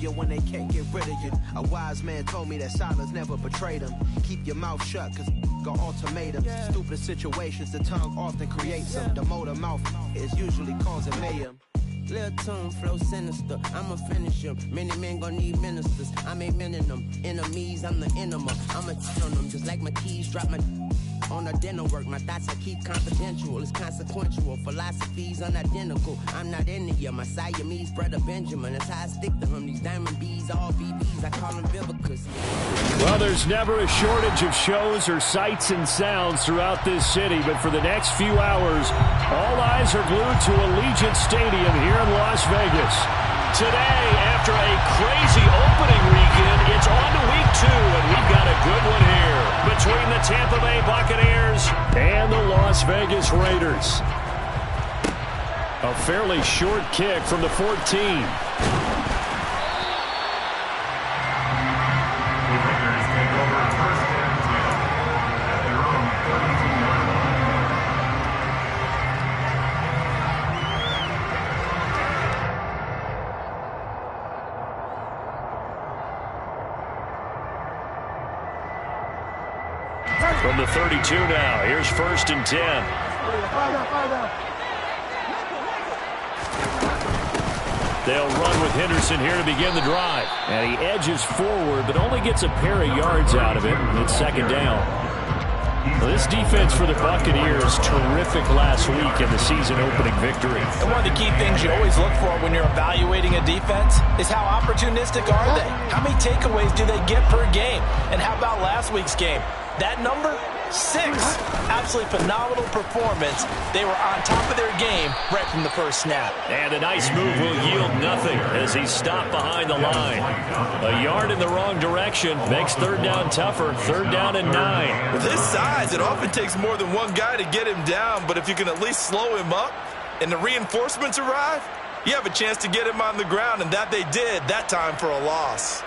you when they can't get rid of you. A wise man told me that silence never betrayed him. Keep your mouth shut, cause got ultimatums. Stupid situations, the tongue often creates them. The motor mouth is usually causing mayhem. Lil' tune, flow sinister, I'ma finish him. Many men gon' need ministers, I ain't mending them. Enemies, I'm the enema, I'ma cheat on them. Just like my keys, drop my on the dinner work. My thoughts I keep confidential, it's consequential. Philosophies unidentical, I'm not into you. My Siamese brother Benjamin, that's how I stick to him. These diamond bees, all BBs, I call them biblicus. Well, there's never a shortage of shows or sights and sounds throughout this city, but for the next few hours, all eyes are glued to Allegiant Stadium here in Las Vegas. Today, after a crazy opening weekend, it's on to week 2, and we've got a good one here between the Tampa Bay Buccaneers and the Las Vegas Raiders. A fairly short kick from the 14. From the 32 now, here's 1st and 10. They'll run with Henderson here to begin the drive. And he edges forward, but only gets a pair of yards out of it. It's 2nd down. Well, this defense for the Buccaneers, terrific last week in the season-opening victory. And one of the key things you always look for when you're evaluating a defense is how opportunistic are they? How many takeaways do they get per game? And how about last week's game? That number, 6. Absolutely phenomenal performance. They were on top of their game right from the first snap. And a nice move will yield nothing as he's stopped behind the line. A yard in the wrong direction makes 3rd down tougher. 3rd down and 9. With his size, it often takes more than one guy to get him down, but if you can at least slow him up and the reinforcements arrive, you have a chance to get him on the ground, and that they did that time for a loss.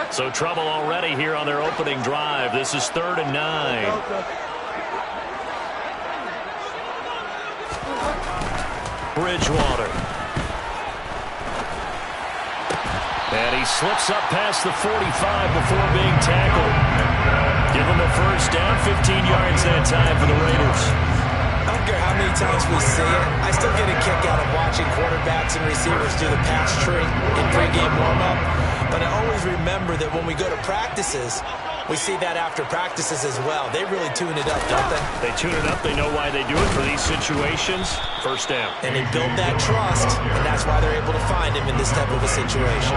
So trouble already here on their opening drive. This is 3rd and 9. Bridgewater. And he slips up past the 45 before being tackled. Give him a 1st down, 15 yards that time for the Raiders. I don't care how many times we see it, I still get a kick out of watching quarterbacks and receivers do the pass tree in pregame warm-up. But I always remember that when we go to practices, we see that after practices as well. They really tune it up, don't they? They tune it up. They know why they do it for these situations. 1st down. And they build that trust, and that's why they're able to find him in this type of a situation.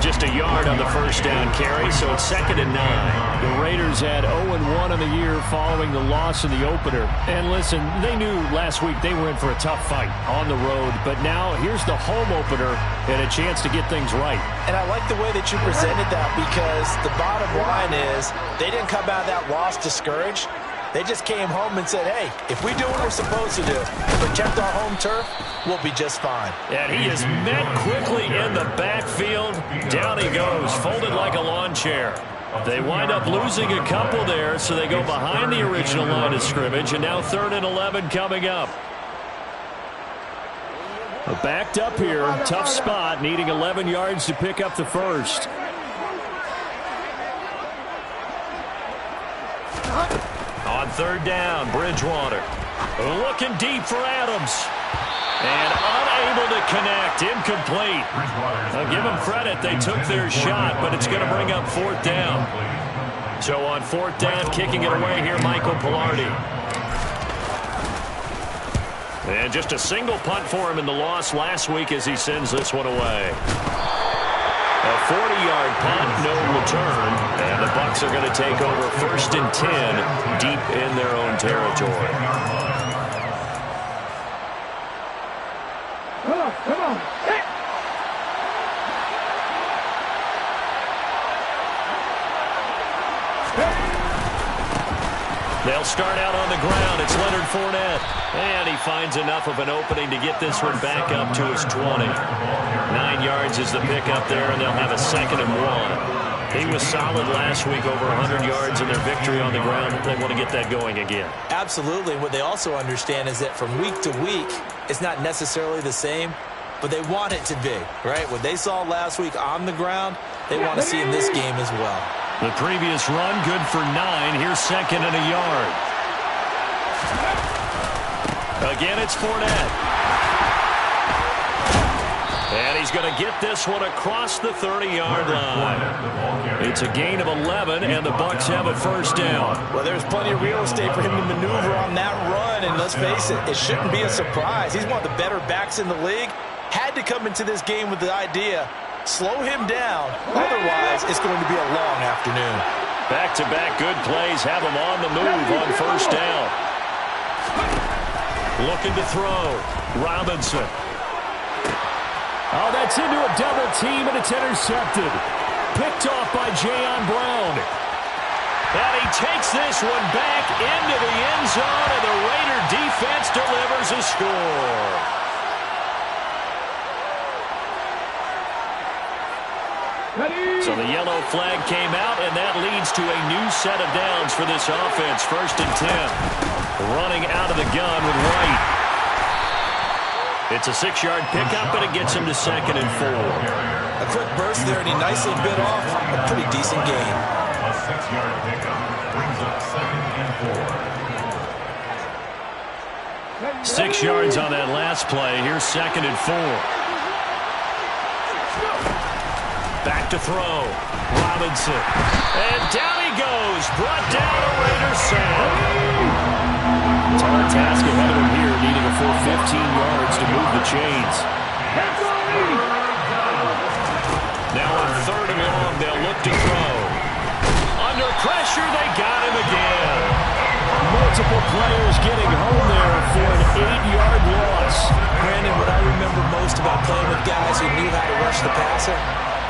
Just a yard on the 1st down carry, so it's 2nd and 9. The Raiders had 0-1 on the year following the loss in the opener. And listen, they knew last week they were in for a tough fight on the road, but now here's the home opener and a chance to get things right. And I like the way that you presented that, because the bottom line is they didn't come out of that loss discouraged. They just came home and said, hey, if we do what we're supposed to do, protect our home turf, we'll be just fine. And he is met quickly in the backfield. Down he goes, folded like a lawn chair. They wind up losing a couple there, so they go behind the original line of scrimmage, and now 3rd and 11 coming up. Backed up here, tough spot, needing 11 yards to pick up the 1st. On 3rd down, Bridgewater. Looking deep for Adams. And unable to connect, incomplete. I'll give them credit, they took their shot, but it's going to bring up 4th down. So on 4th down, kicking it away here, Michael Pilardi. And just a single punt for him in the loss last week as he sends this one away. A 40-yard punt, no return, and the Bucs are going to take over 1st and 10 deep in their own territory. Come on. They'll start out on the ground. It's Leonard Fournette. And he finds enough of an opening to get this one back up to his 20. 9 yards is the pickup there, and they'll have a 2nd and 1. He was solid last week, over 100 yards in their victory on the ground. They want to get that going again. Absolutely. What they also understand is that from week to week, it's not necessarily the same. but they want it to be, right? What they saw last week on the ground, they want to see in this game as well. The previous run, good for 9. Here's second and a yard. Again, it's Fournette. And he's going to get this one across the 30-yard line. It's a gain of 11, and the Bucs have a first down. Well, there's plenty of real estate for him to maneuver on that run, and let's face it, it shouldn't be a surprise. He's one of the better backs in the league. Had to come into this game with the idea, slow him down, otherwise it's going to be a long afternoon. Back-to-back good plays have him on the move on first down. Looking to throw. Robinson. Oh, that's into a double team, and it's intercepted. Picked off by Jayon Brown. And he takes this one back into the end zone, and the Raider defense delivers a score. So the yellow flag came out, and that leads to a new set of downs for this offense. 1st and 10. Running out of the gun with White. It's a 6-yard pickup, and it gets him to 2nd and 4. A quick burst there, and he nicely bit off a pretty decent gain. A 6-yard pickup brings up 2nd and 4. 6 yards on that last play. Here's 2nd and 4. Back to throw. Robinson. And down he goes. Brought down a Raider sack. It's a hard task ahead of him here, needing a full 15 yards to move the chains. Now on 3rd and long, they'll look to throw. Under pressure, they got him again. Multiple players getting home there for an 8-yard loss. Brandon, what I remember most about playing with guys who knew how to rush the passer,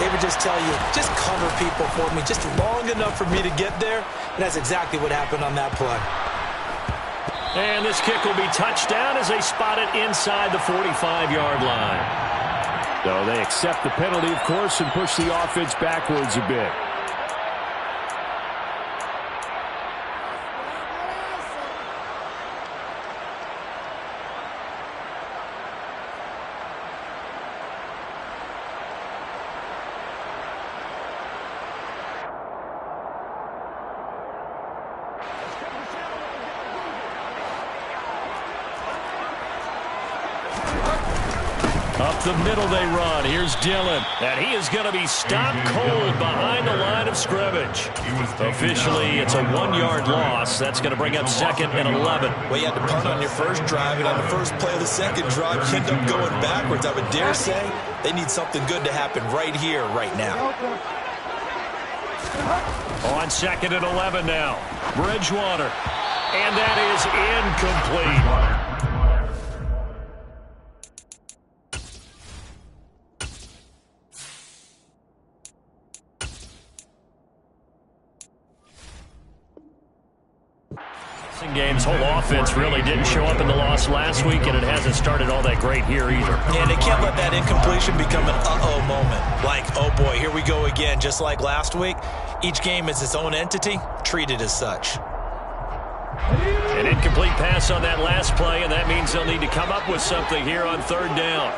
they would just tell you, just cover people for me, just long enough for me to get there. And that's exactly what happened on that play. And this kick will be touched down as they spot it inside the 45-yard line. So they accept the penalty, of course, and push the offense backwards a bit. Up the middle they run. Here's Dillon. And he is going to be stopped cold behind the line of scrimmage. Officially, it's a 1-yard loss. That's going to bring up 2nd and 11. Well, you had to punt on your first drive, and on the first play of the second drive, you end up going backwards. I would dare say they need something good to happen right here, right now. On 2nd and 11 now. Bridgewater. And that is incomplete. Game's whole offense really didn't show up in the loss last week, and it hasn't started all that great here either. Yeah, they can't let that incompletion become an uh-oh moment. Like, oh boy, here we go again, just like last week. Each game is its own entity, treated as such. An incomplete pass on that last play, and that means they'll need to come up with something here on 3rd down.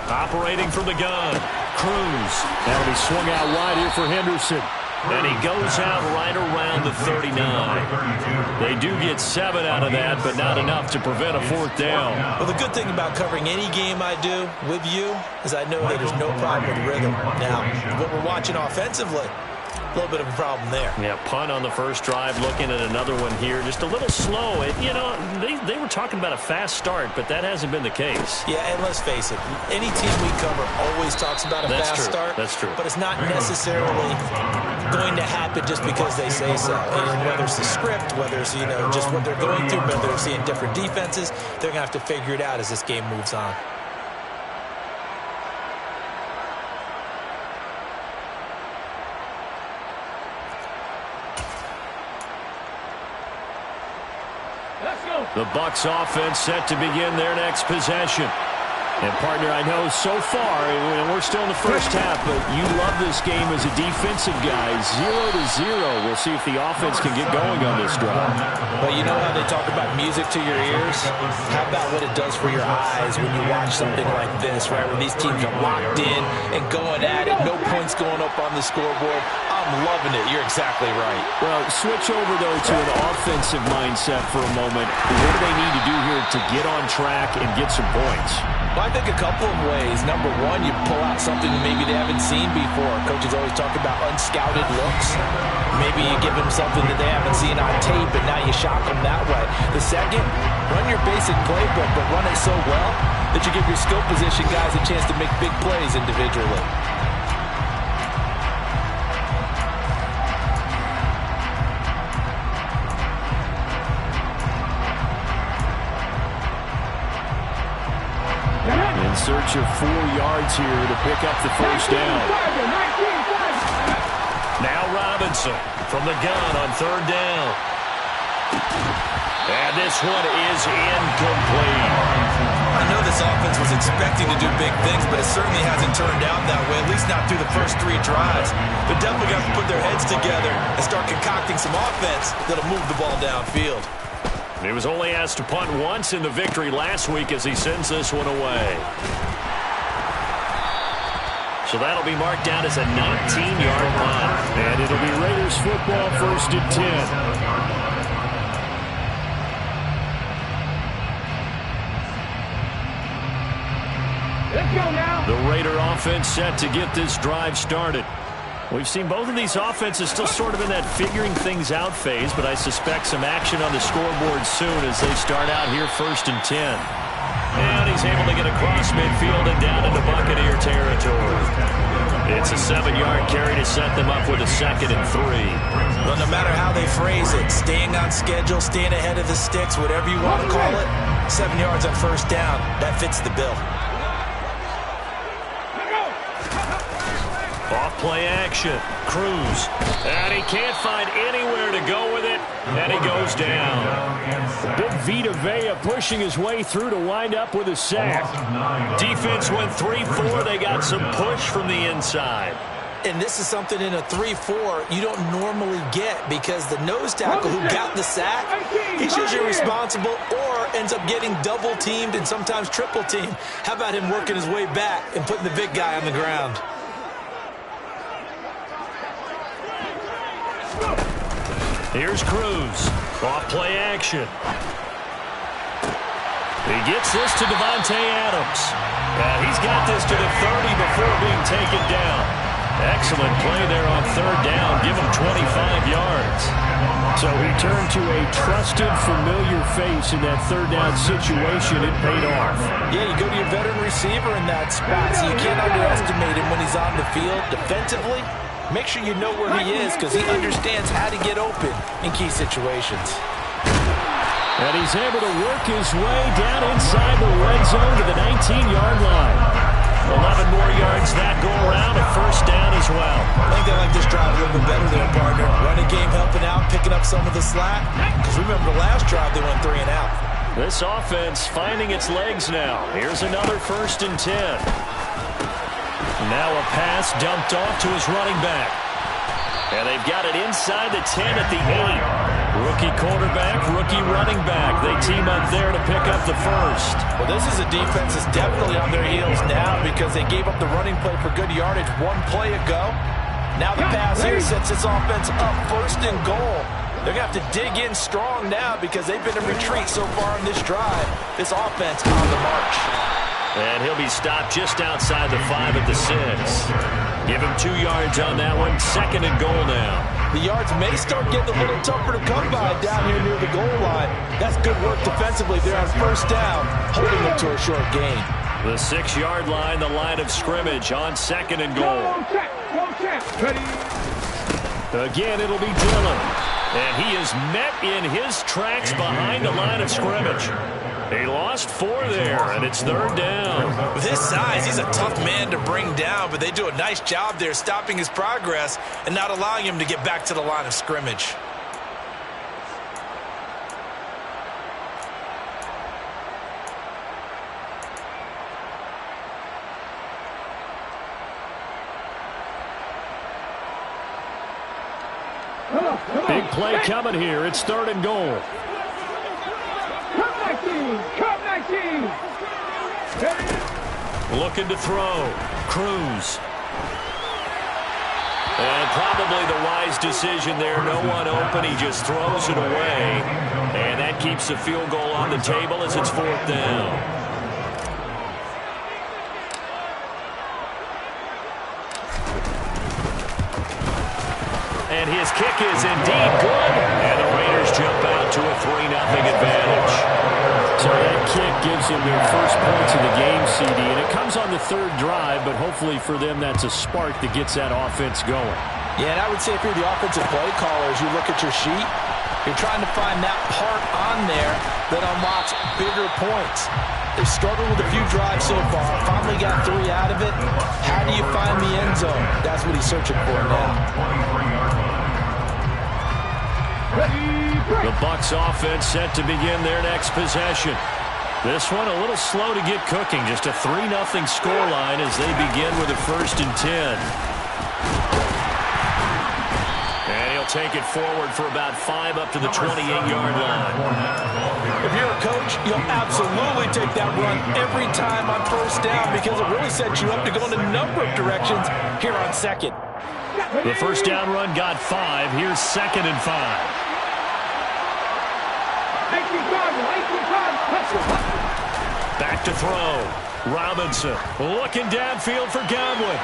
Operating from the gun, Cruz. That'll be swung out wide here for Henderson. And he goes out right around the 39. They do get 7 out of that, but not enough to prevent a 4th down. Well, the good thing about covering any game I do with you is I know that there's no problem with rhythm. Now, what we're watching offensively, a little bit of a problem there. Yeah, punt on the first drive, looking at another one here. Just a little slow. You know, they were talking about a fast start, but that hasn't been the case. Yeah, and let's face it, any team we cover always talks about a fast start. That's true. But it's not necessarily going to happen just because they say so. And whether it's the script, whether it's, you know, just what they're going through, whether they're seeing different defenses, they're going to have to figure it out as this game moves on. The Bucs offense set to begin their next possession. And, partner, I know so far, and we're still in the first half, but you love this game as a defensive guy. 0-0. We'll see if the offense can get going on this drive. But you know how they talk about music to your ears? How about what it does for your eyes when you watch something like this, right, where these teams are locked in and going at it, no points going up on the scoreboard. I'm loving it. You're exactly right. Well, switch over, though, to an offensive mindset for a moment. What do they need to do here to get on track and get some points? Well, I think a couple of ways. Number one, you pull out something that maybe they haven't seen before. Coaches always talk about unscouted looks. Maybe you give them something that they haven't seen on tape, and now you shock them that way. The second, run your basic playbook, but run it so well that you give your skill position guys a chance to make big plays individually. In search of 4 yards here to pick up the first down. Now Robinson from the gun on 3rd down. And this one is incomplete. I know this offense was expecting to do big things, but it certainly hasn't turned out that way, at least not through the first 3 drives. They're definitely going to put their heads together and start concocting some offense that'll move the ball downfield. He was only asked to punt once in the victory last week as he sends this one away. So that'll be marked down as a 19-yard punt. And it'll be Raiders football, 1st and 10. Let's go now. The Raider offense set to get this drive started. We've seen both of these offenses still sort of in that figuring things out phase, but I suspect some action on the scoreboard soon as they start out here 1st and 10. And he's able to get across midfield and down into Buccaneer territory. It's a 7-yard carry to set them up with a 2nd and 3. Well, no matter how they phrase it, staying on schedule, staying ahead of the sticks, whatever you want to call it, 7 yards on 1st down, that fits the bill. Off-play action. Cruz. And he can't find anywhere to go with it. And he goes down. Big Vita Vea pushing his way through to wind up with a sack. Defense went 3-4. They got some push from the inside. And this is something in a 3-4 you don't normally get because the nose tackle who got the sack, he's usually responsible or ends up getting double-teamed and sometimes triple-teamed. How about him working his way back and putting the big guy on the ground? Here's Cruz. Off-play action. He gets this to Devontae Adams. He's got this to the 30 before being taken down. Excellent play there on 3rd down. Give him 25 yards. So he turned to a trusted, familiar face in that 3rd down situation. It paid off. Yeah, you go to your veteran receiver in that spot, so you can't underestimate him when he's on the field defensively. Make sure you know where he is because he understands how to get open in key situations. And he's able to work his way down inside the red zone to the 19-yard line. 11 more yards that go around, a 1st down as well. I think they like this drive a little bit better there, partner. Running game helping out, picking up some of the slack. Because remember the last drive, they went 3 and out. This offense finding its legs now. Here's another 1st and 10. Now a pass dumped off to his running back. And they've got it inside the 10 at the 8. Rookie quarterback, rookie running back. They team up there to pick up the 1st. Well, this is a defense that's definitely on their heels now because they gave up the running play for good yardage 1 play ago. Now the pass here sets this offense up 1st and goal. They're going to have to dig in strong now because they've been in retreat so far in this drive. This offense on the march. And he'll be stopped just outside the 5 at the 6. Give him 2 yards on that one. 2nd and goal now. The yards may start getting a little tougher to come by down here near the goal line. That's good work defensively there on 1st down, holding them to a short gain. The 6-yard line, the line of scrimmage on 2nd and goal. Again, it'll be Dillon. And he is met in his tracks behind the line of scrimmage. He lost 4 there, and it's 3rd down. With his size, he's a tough man to bring down, but they do a nice job there stopping his progress and not allowing him to get back to the line of scrimmage. play coming here. It's 3rd and goal. Come 19! Looking to throw. Cruz. And probably the wise decision there. No one open. He just throws it away. And that keeps the field goal on the table as it's 4th down. And his kick is indeed good. And the Raiders jump out to a 3-0 advantage. So that kick gives them their first points of the game, CD. And it comes on the 3rd drive, but hopefully for them that's a spark that gets that offense going. Yeah, and I would say if you're the offensive play caller, as you look at your sheet, you're trying to find that part on there that unlocks bigger points. They've struggled with a few drives so far. Finally got 3 out of it. How do you find the end zone? That's what he's searching for now. The Bucs offense set to begin their next possession. This one a little slow to get cooking. Just a 3-0 scoreline as they begin with a 1st and 10. And he'll take it forward for about 5 up to the 28-yard line. If you're a coach, you'll absolutely take that run every time on 1st down because it really sets you up to go in a number of directions here on 2nd. The 1st down run got 5. Here's 2nd and 5. Back to throw. Robinson looking downfield for Godwin.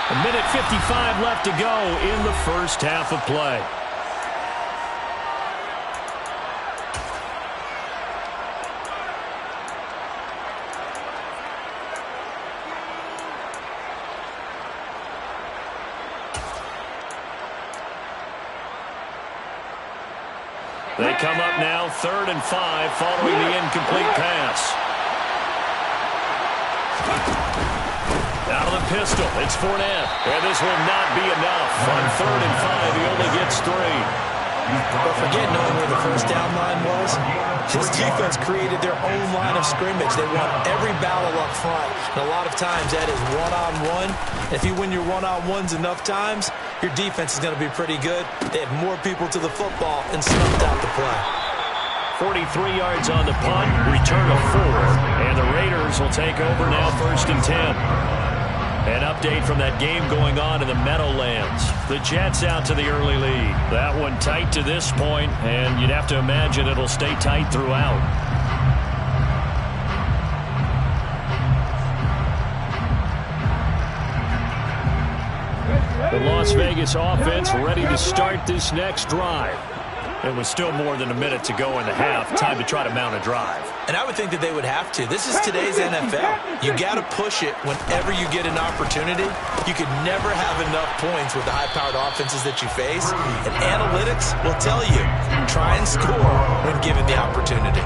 1:55 left to go in the first half of play. They come up now, 3rd and 5, following the incomplete pass. Out of the pistol, it's Fournette. And this will not be enough. On 3rd and 5, he only gets 3. But forget knowing where the 1st down line was. This defense created their own line of scrimmage. They won every battle up front. And a lot of times that is one-on-one. If you win your one-on-ones enough times, your defense is going to be pretty good. They had more people to the football and snuffed out the play. 43 yards on the punt, return of 4. And the Raiders will take over now 1st and 10. An update from that game going on in the Meadowlands. The Jets out to the early lead. That one tight to this point, and you'd have to imagine it'll stay tight throughout. The Las Vegas offense ready to start this next drive. And with still more than a minute to go in the half, time to try to mount a drive. And I would think that they would have to. This is today's NFL. You got to push it whenever you get an opportunity. You could never have enough points with the high-powered offenses that you face. And analytics will tell you, try and score when given the opportunity.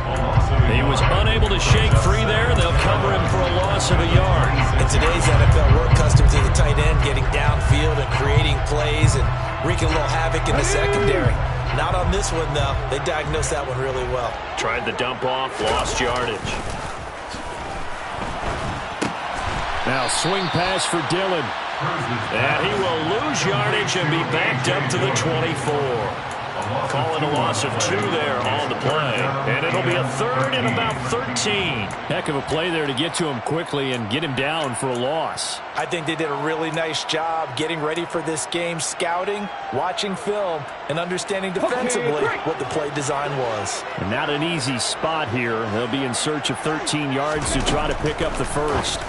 He was unable to shake free there. They'll cover him for a loss of a yard. In today's NFL, we're accustomed to the tight end getting downfield and creating plays and wreaking a little havoc in the secondary. Not on this one, though. They diagnosed that one really well. Tried the dump off, lost yardage. Now swing pass for Dillon. And he will lose yardage and be backed up to the 24. Calling a loss of 2 there on the play. And it'll be a 3rd and about 13. Heck of a play there to get to him quickly and get him down for a loss. I think they did a really nice job getting ready for this game, scouting, watching film, and understanding defensively what the play design was. And not an easy spot here. They'll be in search of 13 yards to try to pick up the first.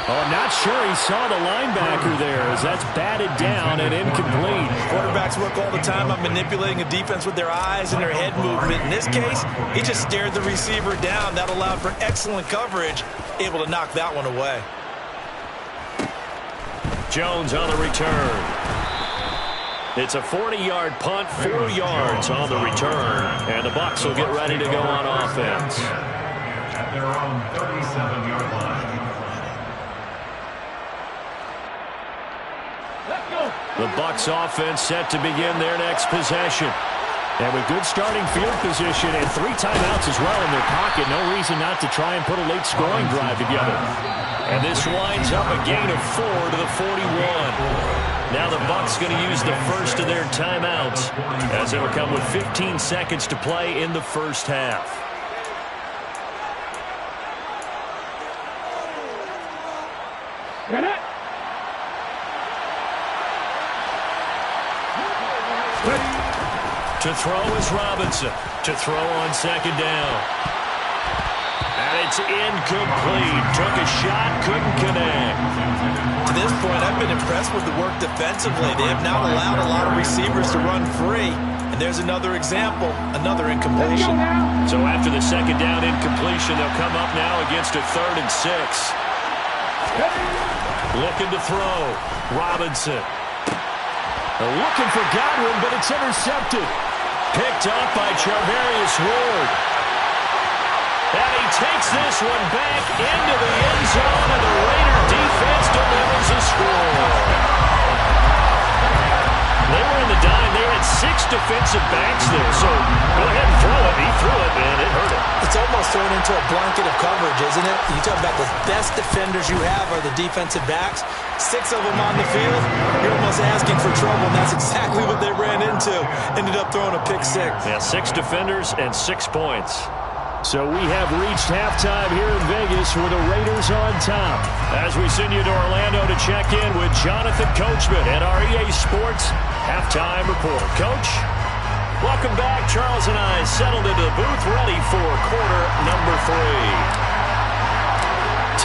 Oh, I'm not sure he saw the linebacker there as that's batted down and incomplete. Quarterbacks work all the time on manipulating a defense with their eyes and their head movement. In this case, he just stared the receiver down. That allowed for excellent coverage, able to knock that one away. Jones on the return. It's a 40-yard punt, 4 yards on the return. And the Bucs will get ready to go on offense. At their own 37-yard line. The Bucs offense set to begin their next possession. And with good starting field position and 3 timeouts as well in their pocket, no reason not to try and put a late scoring drive together. And this winds up a gain of 4 to the 41. Now the Bucs going to use the first of their timeouts as it'll come with 15 seconds to play in the first half. To throw is Robinson. To throw on second down. And it's incomplete. Took a shot, couldn't connect. To this point, I've been impressed with the work defensively. They have not allowed a lot of receivers to run free. And there's another example, another incompletion. So after the second down incompletion, they'll come up now against a 3rd and 6. Looking to throw. Robinson. They're looking for Godwin, but it's intercepted. Picked up by Charvarius Ward. And he takes this one back into the end zone, and the Raider defense delivers a score. They were in the dime. They had 6 defensive backs there, so go ahead and throw it. He threw it, man. It hurt him. It's almost thrown into a blanket of coverage, isn't it? You talk about the best defenders you have are the defensive backs. 6 of them on the field. You're almost asking for trouble, and that's exactly what they ran into. Ended up throwing a pick 6. Yeah, 6 defenders and 6 points. So we have reached halftime here in Vegas with the Raiders on top. As we send you to Orlando to check in with Jonathan Coachman at our EA Sports Halftime Report. Coach, welcome back. Charles and I settled into the booth ready for quarter number 3.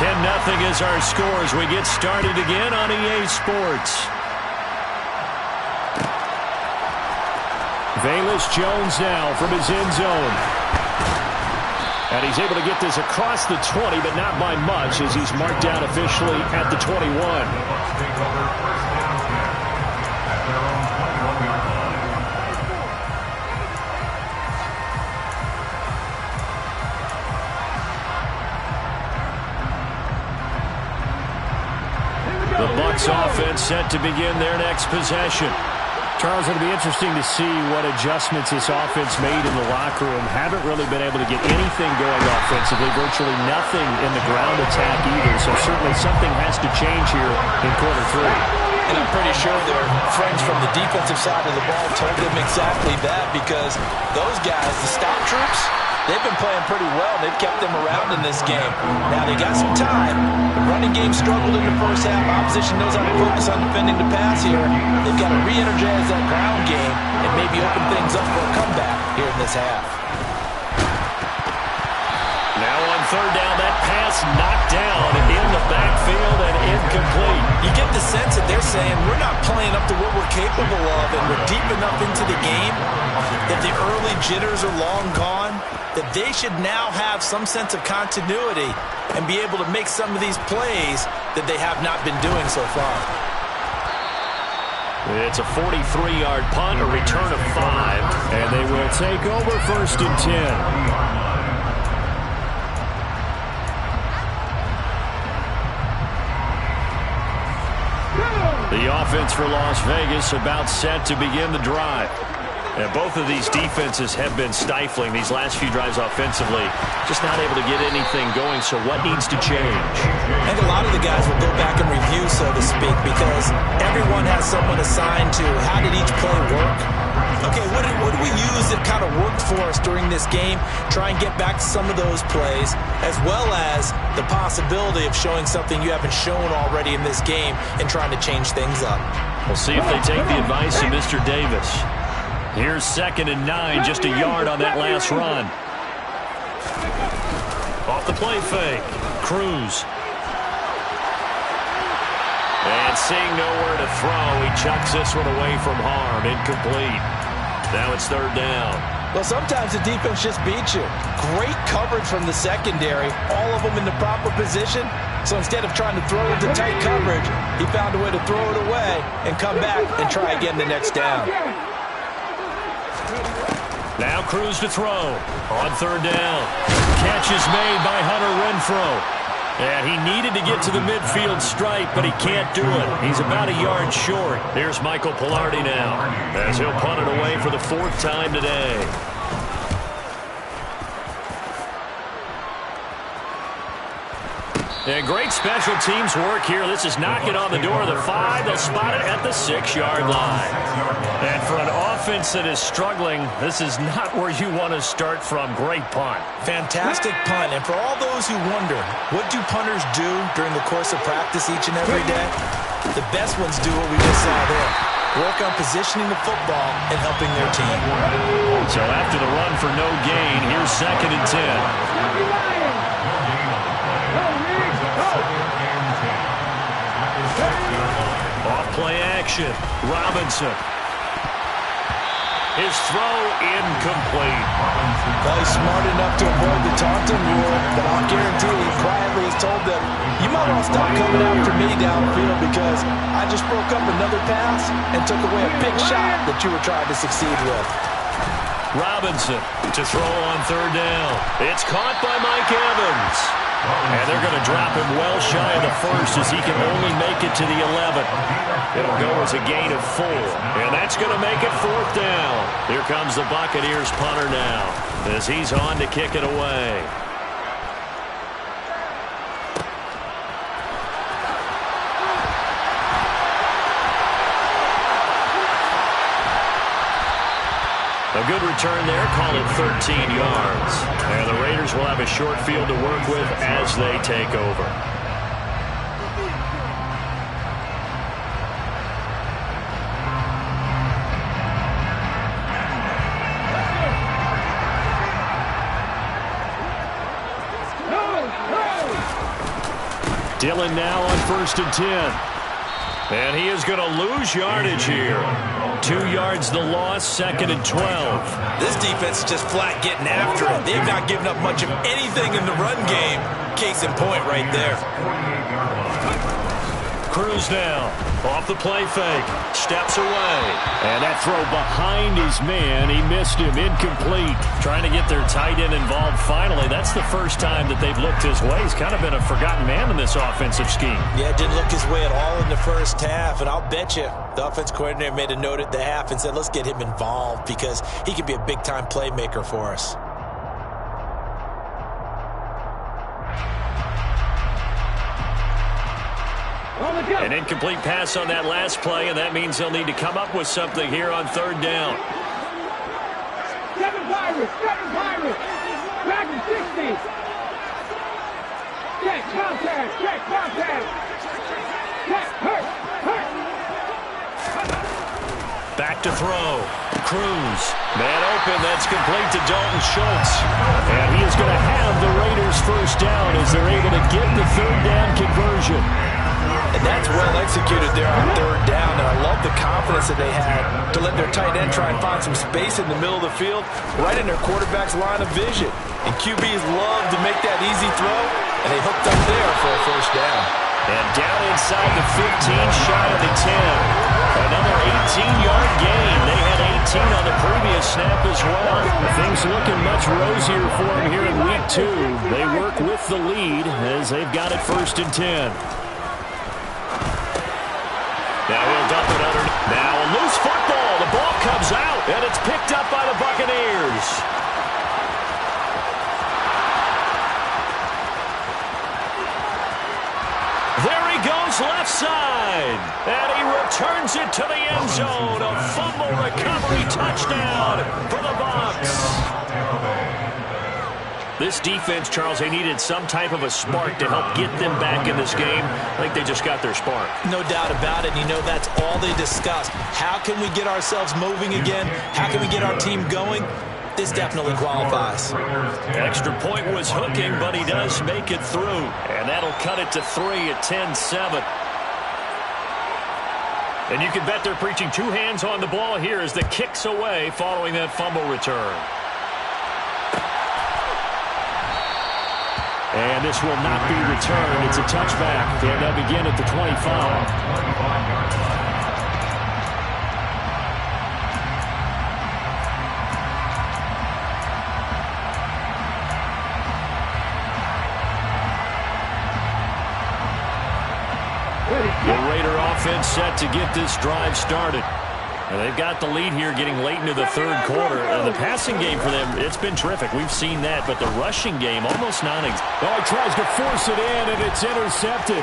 10-0 is our score as we get started again on EA Sports. Velus Jones now from his end zone. And he's able to get this across the 20, but not by much as he's marked down officially at the 21. The Bucs offense set to begin their next possession. Charles, it'll be interesting to see what adjustments this offense made in the locker room. Haven't really been able to get anything going offensively, virtually nothing in the ground attack either. So certainly something has to change here in quarter 3. And I'm pretty sure their friends from the defensive side of the ball told them exactly that, because those guys, the stop troops, they've been playing pretty well. They've kept them around in this game. Now they got some time. The running game struggled in the first half. Opposition knows how to focus on defending the pass here. They've got to re-energize that ground game and maybe open things up for a comeback here in this half. Now on third down, that pass knocked down in the backfield and incomplete. You get the sense that they're saying we're not playing up to what we're capable of, and we're deep enough into the game that the early jitters are long gone, that they should now have some sense of continuity and be able to make some of these plays that they have not been doing so far. It's a 43-yard punt, a return of 5, and they will take over 1st and 10. The offense for Las Vegas about set to begin the drive. And both of these defenses have been stifling these last few drives offensively. Just not able to get anything going, so what needs to change? I think a lot of the guys will go back and review, so to speak, because everyone has someone assigned to how did each play work. Okay, what do we use that kind of worked for us during this game? Try and get back to some of those plays, as well as the possibility of showing something you haven't shown already in this game and trying to change things up. We'll see if they take the advice of Mr. Davis. Here's 2nd and 9, just a yard on that last run. Off the play fake, Cruz. And seeing nowhere to throw, he chucks this one away from harm, incomplete. Now it's 3rd down. Well, sometimes the defense just beats you. Great coverage from the secondary, all of them in the proper position. So instead of trying to throw into tight coverage, he found a way to throw it away and come back and try again the next down. Now Cruz to throw on 3rd down. Catch is made by Hunter Renfrow. And he needed to get to the midfield stripe, but he can't do it. He's about a yard short. Here's Michael Pilardi now, as he'll punt it away for the 4th time today. And great special teams work here. This is knocking on the door of the 5. They'll spot it at the 6-yard line. And for an offense that is struggling, this is not where you want to start from. Great punt. Fantastic punt. And for all those who wonder, what do punters do during the course of practice each and every day? The best ones do what we just saw there. Work on positioning the football and helping their team. So after the run for no gain, here's 2nd and 10. Off-play action. Robinson. His throw incomplete. Well, he's smart enough to avoid the taunting rule, but I'll guarantee he quietly has told them, you might want to stop coming after me downfield because I just broke up another pass and took away a big shot that you were trying to succeed with. Robinson to throw on 3rd down. It's caught by Mike Evans. And they're going to drop him well shy of the 1st as he can only make it to the 11. It'll go as a gain of 4. And that's going to make it 4th down. Here comes the Buccaneers punter now as he's on to kick it away. A good return there, call it 13 yards. And the Raiders will have a short field to work with as they take over. Dillon now on 1st and 10. And he is going to lose yardage here. 2 yards the loss, 2nd and 12. This defense is just flat getting after it. They've not given up much of anything in the run game. Case in point right there. Cruz now, off the play fake, steps away. And that throw behind his man, he missed him, incomplete. Trying to get their tight end involved finally. That's the first time that they've looked his way. He's kind of been a forgotten man in this offensive scheme. Yeah, didn't look his way at all in the first half, and I'll bet you the offense coordinator made a note at the half and said, let's get him involved because he could be a big-time playmaker for us. An incomplete pass on that last play, and that means they'll need to come up with something here on 3rd down. 7 Pirates, back in 60. Check, contact, hurt. Back to throw. Cruz. Man open, that's complete to Dalton Schultz. And he is going to have the Raiders 1st down as they're able to get the 3rd down conversion. And that's well executed there on 3rd down, and I love the confidence that they had to let their tight end try and find some space in the middle of the field, right in their quarterback's line of vision. And QBs love to make that easy throw, and they hooked up there for a 1st down. And down inside the 15, shy of the 10. Another 18-yard gain. They had 18 on the previous snap as well. Things looking much rosier for them here in week 2. They work with the lead as they've got it 1st and 10. Now he'll dump it under. Now a loose football. The ball comes out, and it's picked up by the Buccaneers. There he goes left side, and he returns it to the end zone. A fumble recovery touchdown for the Bucs. This defense, Charles, they needed some type of a spark to help get them back in this game. I think they just got their spark. No doubt about it. You know, that's all they discussed. How can we get ourselves moving again? How can we get our team going? This definitely qualifies. Extra point was hooking, but he does make it through. And that'll cut it to 3 at 10-7. And you can bet they're preaching 2 hands on the ball here as the kick's away following that fumble return. And this will not be returned. It's a touchback. And they'll begin at the 25. The Raider offense set to get this drive started. And they've got the lead here getting late into the third quarter. And the passing game for them, it's been terrific. We've seen that, but the rushing game almost non-existent. Oh, he tries to force it in, and it's intercepted.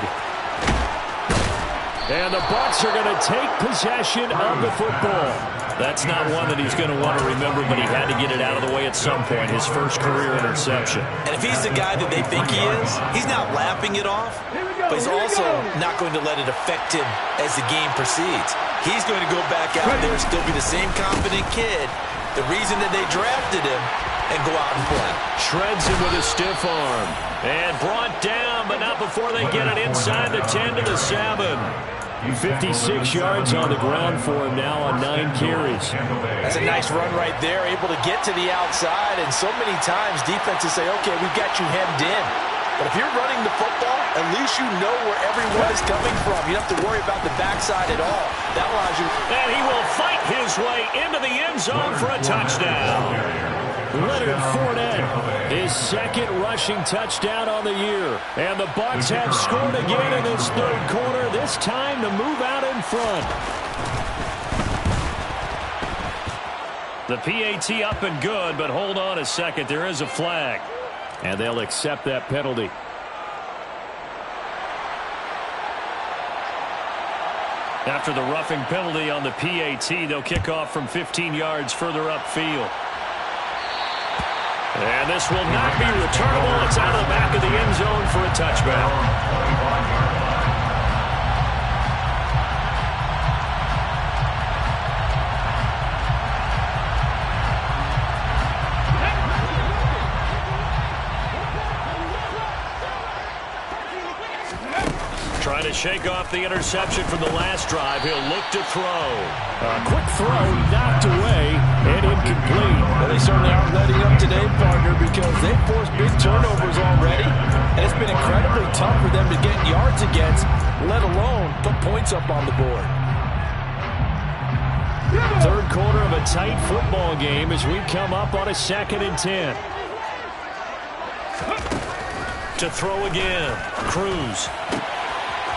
And the Bucs are going to take possession of the football. That's not one that he's going to want to remember, but he had to get it out of the way at some point, his first career interception. And if he's the guy that they think he is, he's not laughing it off, but he's also not going to let it affect him as the game proceeds. He's going to go back out there and still be the same confident kid, the reason that they drafted him, and go out and play. Shreds him with a stiff arm. And brought down, but not before they get it inside the 10 to the 7. 56 yards on the ground for him now on 9 carries. That's a nice run right there, able to get to the outside, and so many times defenses say, okay, we've got you hemmed in. But if you're running the football, at least you know where everyone is coming from. You don't have to worry about the backside at all. That allows you. And he will fight his way into the end zone for a touchdown. Leonard Fournette, his second rushing touchdown on the year. And the Bucs have scored again in this third quarter, this time to move out in front. The PAT up and good, but hold on a second. There is a flag. And they'll accept that penalty. After the roughing penalty on the PAT, they'll kick off from 15 yards further upfield. And this will not be returnable. It's out of the back of the end zone for a touchback. Trying to shake off the interception from the last drive. He'll look to throw. A quick throw knocked away and incomplete. Well, they certainly aren't letting up today, partner, because they've forced big turnovers already. And it's been incredibly tough for them to get yards against, let alone put points up on the board. Third quarter of a tight football game as we come up on a 2nd and 10. To throw again. Cruz.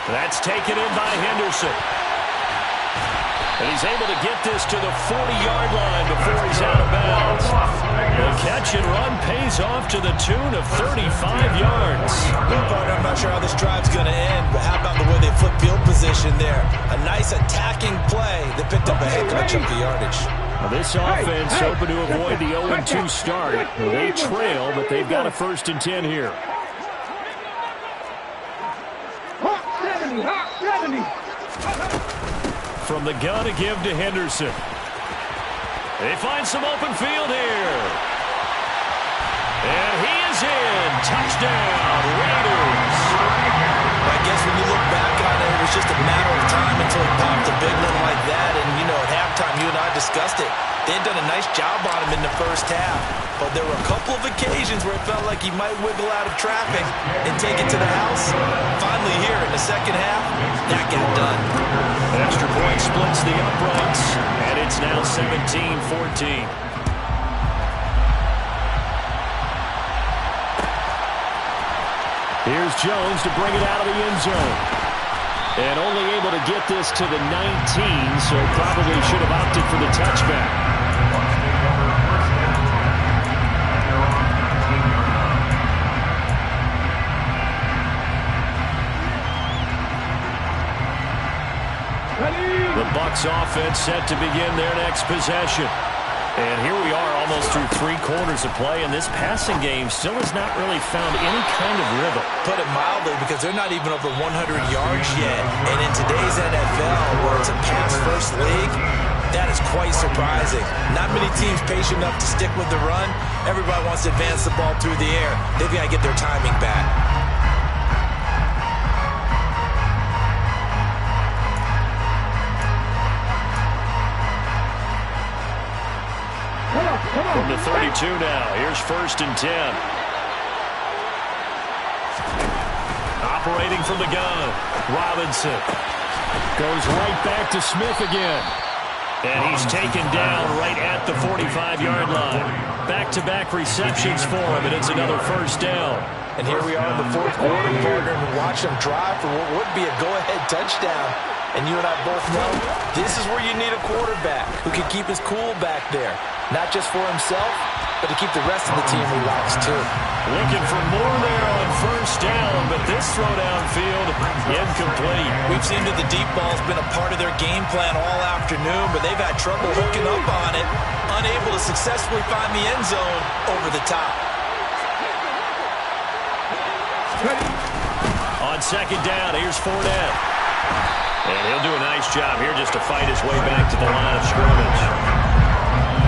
That's taken in by Henderson. And he's able to get this to the 40-yard line before he's out of bounds. The catch and run pays off to the tune of 35 yards. I'm not sure how this drive's going to end, but how about the way they flip field position there? A nice attacking play that picked up a heck of a chunk of yardage. Well, this offense hoping to avoid the 0-2 start. They trail, but they've got a 1st and 10 here. From the gun to give to Henderson. They find some open field here. And he is in. Touchdown, Raiders. I guess when you look back on it, it was just a matter of time until he popped a big one like that. And, you know, at halftime, you and I discussed it. They had done a nice job on him in the first half. But there were a couple of occasions where it felt like he might wiggle out of traffic and take it to the house. Finally here in the second half, that got done. An extra point splits the uprights, and it's now 17-14. Here's Jones to bring it out of the end zone. And only able to get this to the 19, so probably should have opted for the touchback. The Bucs offense set to begin their next possession. And here we are almost through 3 quarters of play, and this passing game still has not really found any kind of rhythm. Put it mildly, because they're not even over 100 yards yet. And in today's NFL, where it's a pass-first league, that is quite surprising. Not many teams patient enough to stick with the run. Everybody wants to advance the ball through the air. They've got to get their timing back. From the 32 now, here's 1st and 10. Operating from the gun, Robinson goes right back to Smith again. And he's taken down right at the 45-yard line. Back-to-back receptions for him, and it's another 1st down. And here we are in the 4th quarter, partner, and watch them drive for what would be a go-ahead touchdown. And you and I both know this is where you need a quarterback who can keep his cool back there. Not just for himself, but to keep the rest of the team relaxed too. Looking for more there on first down, but this throw downfield, incomplete. We've seen that the deep ball's been a part of their game plan all afternoon, but they've had trouble hooking up on it, unable to successfully find the end zone over the top. On second down, here's Fournette. And he'll do a nice job here just to fight his way back to the line of scrimmage.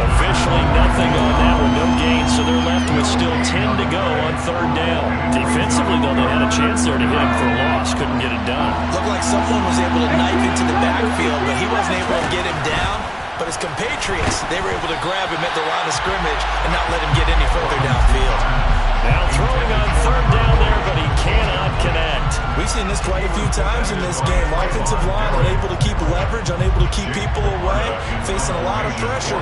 Officially nothing on that one, no gain, so they're left with still 10 to go on third down. Defensively, though, they had a chance there to hit him for a loss. Couldn't get it done. Looked like someone was able to knife into the backfield, but he wasn't able to get him down. But his compatriots, they were able to grab him at the line of scrimmage and not let him get any further downfield. Now throwing on third down there, but he cannot connect. We've seen this quite a few times in this game. Offensive line unable to keep leverage, unable to keep people away, facing a lot of pressure.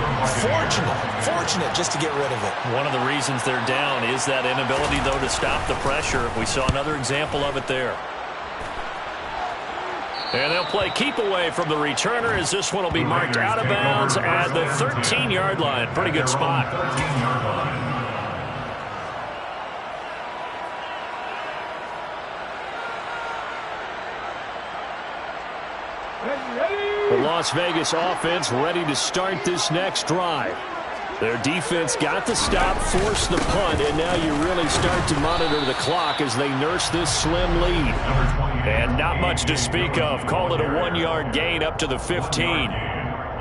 Fortunate just to get rid of it. One of the reasons they're down is that inability, though, to stop the pressure. We saw another example of it there. And they'll play keep away from the returner as this one will be marked out of bounds at the 13-yard line. Pretty good spot. 13-yard line. The Las Vegas offense ready to start this next drive. Their defense got the stop, forced the punt, and now you really start to monitor the clock as they nurse this slim lead. And not much to speak of. Call it a 1-yard gain up to the 15.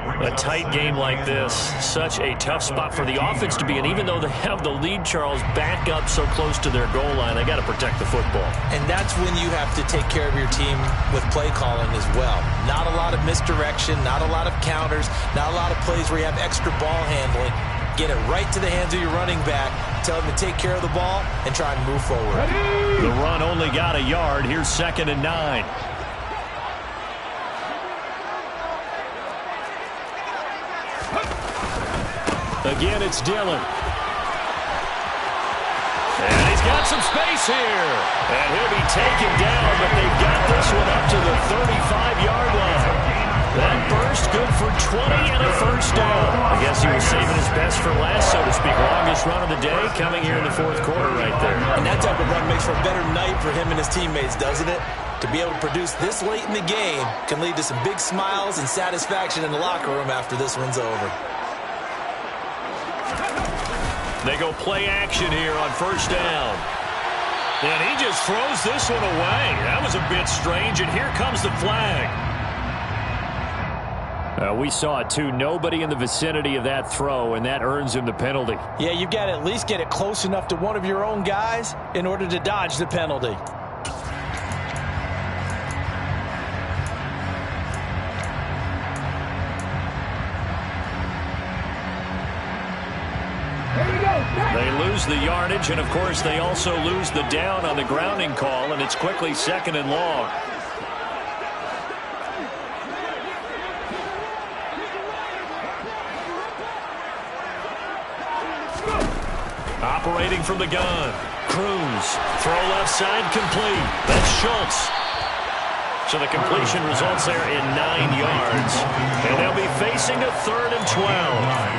A tight game like this, such a tough spot for the offense to be in. Even though they have the lead, Charles, back up so close to their goal line, they got to protect the football. And that's when you have to take care of your team with play calling as well. Not a lot of misdirection, not a lot of counters, not a lot of plays where you have extra ball handling. Get it right to the hands of your running back, tell him to take care of the ball, and try and move forward. The run only got a yard. Here's 2nd and 9. Again, it's Dillon. And he's got some space here. And he'll be taken down, but they've got this one up to the 35-yard line. That burst good for 20 and a first down. I guess he was saving his best for last, so to speak. Longest run of the day coming here in the fourth quarter right there. And that type of run makes for a better night for him and his teammates, doesn't it? To be able to produce this late in the game can lead to some big smiles and satisfaction in the locker room after this one's over. They go play action here on first down. And he just throws this one away. That was a bit strange, and here comes the flag. We saw it, too. Nobody in the vicinity of that throw, and that earns him the penalty. Yeah, you've got to at least get it close enough to one of your own guys in order to dodge the penalty. They lose the yardage, and, of course, they also lose the down on the grounding call, and it's quickly 2nd and long. Operating from the gun. Cruz. Throw left side complete. That's Schultz. So the completion results there in 9 yards. And they'll be facing a 3rd and 12.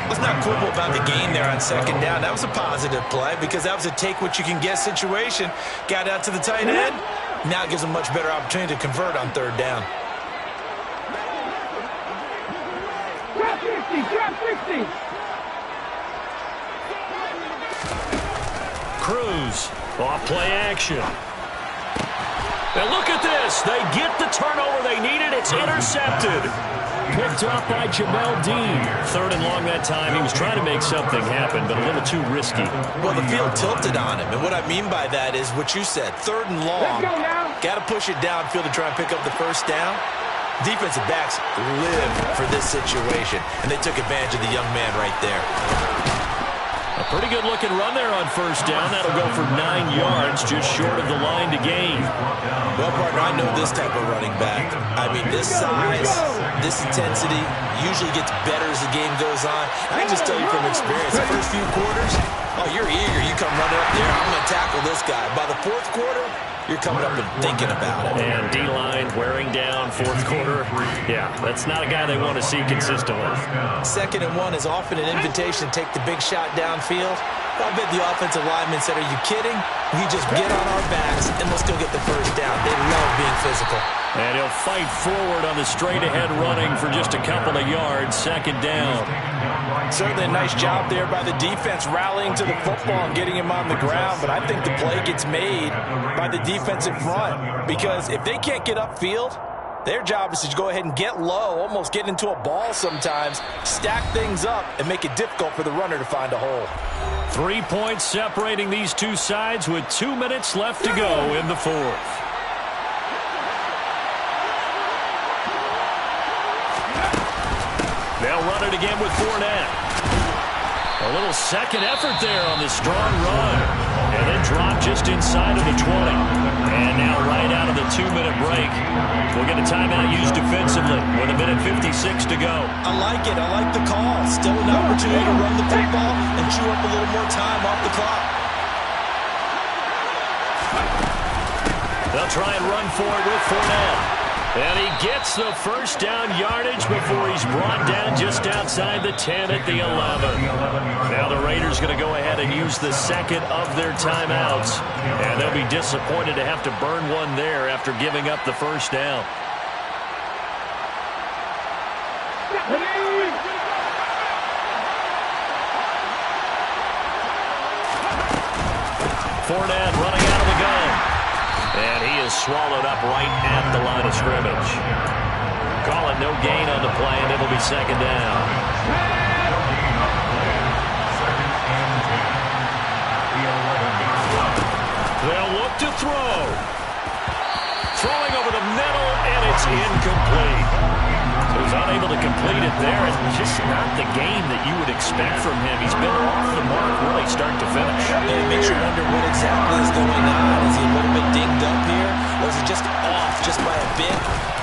Let's not quibble about the gain there on 2nd down. That was a positive play because that was a take-what-you-can-get situation. Got out to the tight end. Now it gives them a much better opportunity to convert on 3rd down. Drop 50, drop 60. Cruz. Off play action. And look at this. They get the turnover they needed. It's intercepted. Picked up by Jamel Dean. 3rd and long that time. He was trying to make something happen, but a little too risky. Well, the field tilted on him, and what I mean by that is what you said. 3rd and long. Got to push it downfield to try and pick up the first down. Defensive backs live for this situation, and they took advantage of the young man right there. A pretty good-looking run there on first down. That'll go for 9 yards, just short of the line to gain. Well, partner, I know this type of running back. I mean, this size, this intensity usually gets better as the game goes on. I can just tell you from experience, the first few quarters, oh, you're eager. You come running up there, I'm going to tackle this guy. By the 4th quarter, you're coming up and thinking about it. And D-line wearing down fourth quarter. Yeah, that's not a guy they want to see consistently. 2nd and 1 is often an invitation to take the big shot downfield. I bet the offensive lineman said, are you kidding? We just get on our backs and let's go get the first down. They love being physical. And he'll fight forward on the straight-ahead running for just a couple of yards. 2nd down. Certainly a nice job there by the defense rallying to the football and getting him on the ground. But I think the play gets made by the defensive front. Because if they can't get upfield, their job is to go ahead and get low, almost get into a ball sometimes, stack things up, and make it difficult for the runner to find a hole. 3 points separating these two sides with 2 minutes left to go in the fourth. They'll run it again with Fournette. A little second effort there on the strong run. And then drop just inside of the 20. And now right out of the 2-minute break, we'll get a timeout used defensively with 1:56 to go. I like it. I like the call. Still an opportunity to run the football and chew up a little more time off the clock. They'll try and run for it with Fournette. And he gets the first down yardage before he's brought down just outside the 10 at the 11. Now the Raiders going to go ahead and use the second of their timeouts. And they'll be disappointed to have to burn one there after giving up the first down. Fournette running out of the gun. And he is swallowed up right at the line of scrimmage. Call it no gain on the play, and it'll be 2nd down. They'll look to throw. Throwing over the middle, and it's incomplete. So he's unable to complete it there. It's just not the game that you would expect from him. He's been off the mark really start to finish. It makes you wonder what exactly is going on. Is he a little bit dinged up here? Or is he just off just by a bit?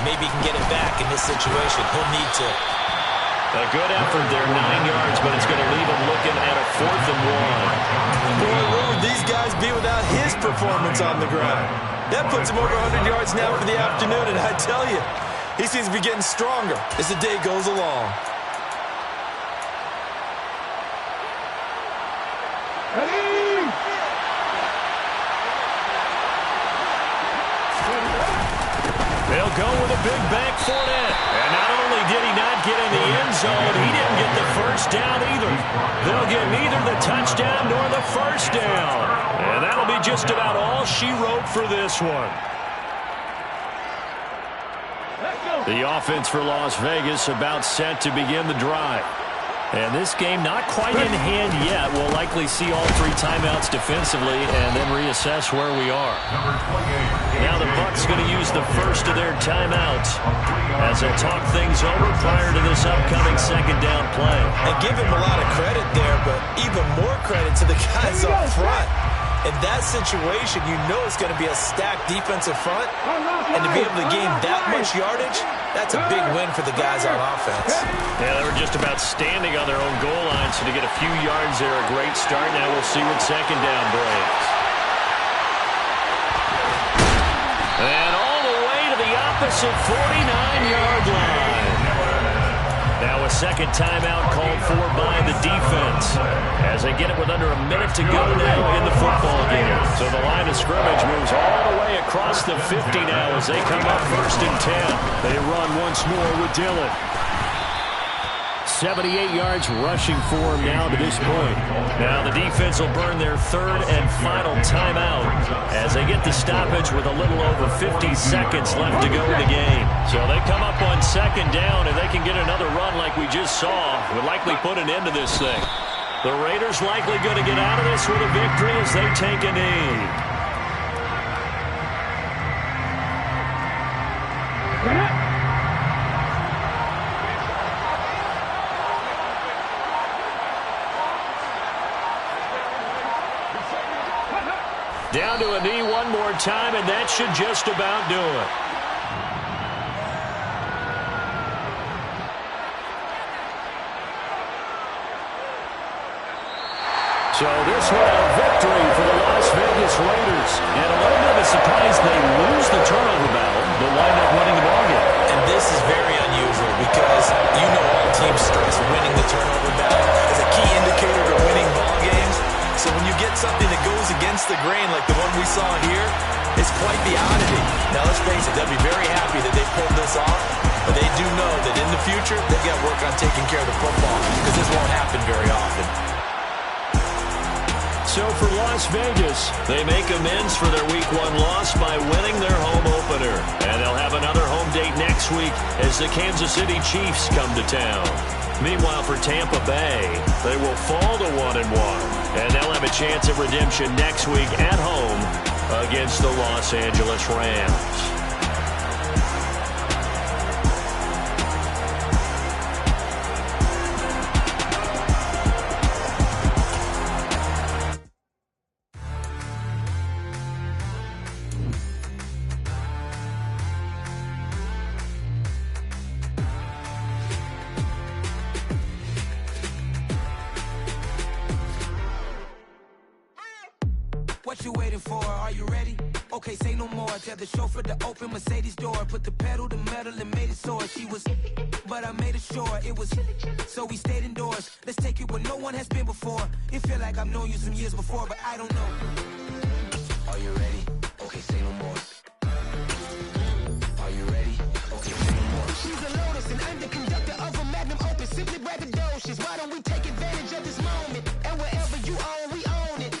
Maybe he can get it back in this situation. He'll need to. A good effort there, 9 yards, but it's going to leave him looking at a 4th and 1. Boy, where would these guys be without his performance on the ground? That puts him over 100 yards now for the afternoon, and I tell you, he seems to be getting stronger as the day goes along. They'll go with a big bank Fournette. And not only did he not get in the end zone, he didn't get the first down either. They'll get neither the touchdown nor the first down. And that'll be just about all she wrote for this one. The offense for Las Vegas about set to begin the drive. And this game not quite in hand yet. We'll likely see all 3 timeouts defensively and then reassess where we are. Now the Bucs going to use the first of their timeouts as they talk things over prior to this upcoming 2nd down play. And give him a lot of credit there, but even more credit to the guys up front. In that situation, you know it's going to be a stacked defensive front. And to be able to gain that much yardage, that's a big win for the guys on offense. Yeah, they were just about standing on their own goal line, so to get a few yards there, a great start. Now we'll see what 2nd down brings. And all the way to the opposite 49-yard line. Now a 2nd timeout called for by the defense as they get it with under a minute to go now in the football game. So the line of scrimmage moves all the way across the 50 now as they come up 1st and 10. They run once more with Dillon. 78 yards rushing for him now to this point. Now the defense will burn their 3rd and final timeout as they get the stoppage with a little over 50 seconds left to go in the game. So they come up on 2nd down, and they can get another run like we just saw. Would likely put an end to this thing. The Raiders likely going to get out of this with a victory as they take a knee. Down to a knee one more time, and that should just about do it. So this one a victory for the Las Vegas Raiders. And a little bit of a surprise they lose the turnover battle, but wind up winning the ballgame. And this is very unusual because you know all teams stress winning the turnover battle as a key indicator to winning ball games. So when you get something that goes against the grain like the one we saw here, it's quite the oddity. Now let's face it, they'll be very happy that they pulled this off, but they do know that in the future they've got to work on taking care of the football because this won't happen very often. So for Las Vegas, they make amends for their Week 1 loss by winning their home opener. And they'll have another home date next week as the Kansas City Chiefs come to town. Meanwhile, for Tampa Bay, they will fall to 1-1. And they'll have a chance at redemption next week at home against the Los Angeles Rams. What you waiting for? Are you ready? Okay, say no more. Tell the chauffeur to open Mercedes door. Put the pedal to metal and made it soar. She was, but I made it sure it was. So we stayed indoors. Let's take it where no one has been before. It feel like I've known you some years before, but I don't know. Are you ready? Okay, say no more. Are you ready? Okay, say no more. She's a Lotus and I'm the conductor of a Magnum Opus. Simply braggadocious. Why don't we take advantage of this moment? And wherever you own, we own it.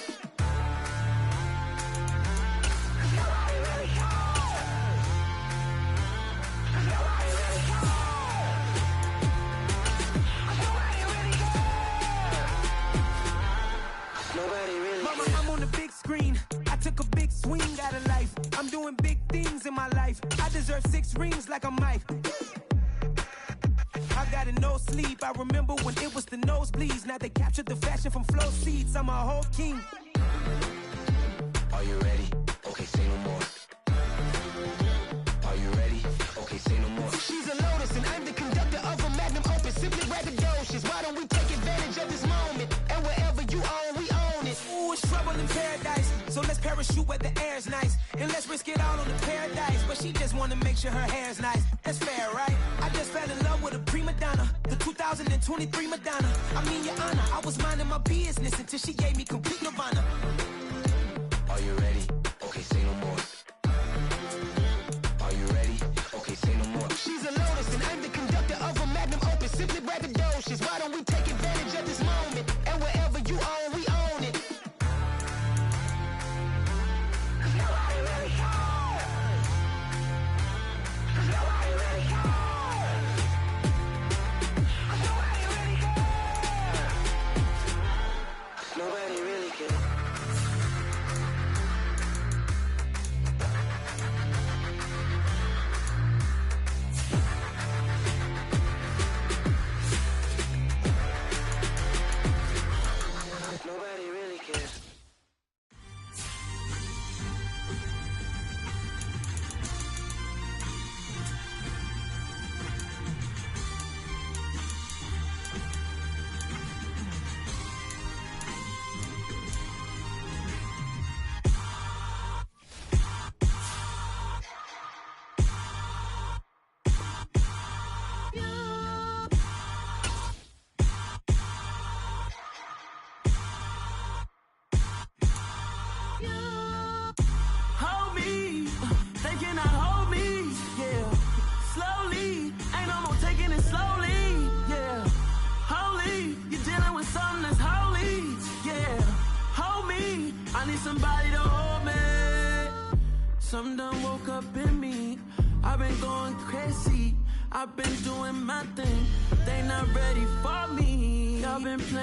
Mama, I'm on the big screen. I took a big swing out of life. I'm doing big things in my life. I deserve 6 rings like I'm Mike. I got no sleep. I remember when it was the nosebleeds. Now they captured the fashion from flow seats. I'm a whole king. Are you ready? Okay, say no more. Are you ready? Okay, say no more. She's a Lotus and I'm the conductor of a Magnum Opus. Simply braggadocious. Why don't we take advantage of this moment? And wherever you own, we own it. Ooh, it's trouble in paradise. So let's parachute where the air's nice. And let's risk it all on the paradise. But she just wanna make sure her hair's nice. That's fair, right? I just fell in love with a prima donna. The 2023 Madonna. I mean, your honor, I was minding my business until she gave me complete nirvana. Are you ready? Okay, say no more. Are you ready? Okay, say no more. She's a Lotus and I'm the conductor of a Magnum Opus. Simply braggadocious. Why don't we take advantage of this moment? And wherever you own, we own it. Nobody really cares. Nobody really cares. Nobody really cares. Nobody really cares. Nobody really cares. Hold me, they cannot hold me, yeah. Slowly, ain't no more taking it slowly, yeah. Holy, you're dealing with something that's holy, yeah. Hold me, I need somebody to hold me. Something done woke up in me. I've been going crazy, I've been doing my thing. They not ready for me. I've been playing.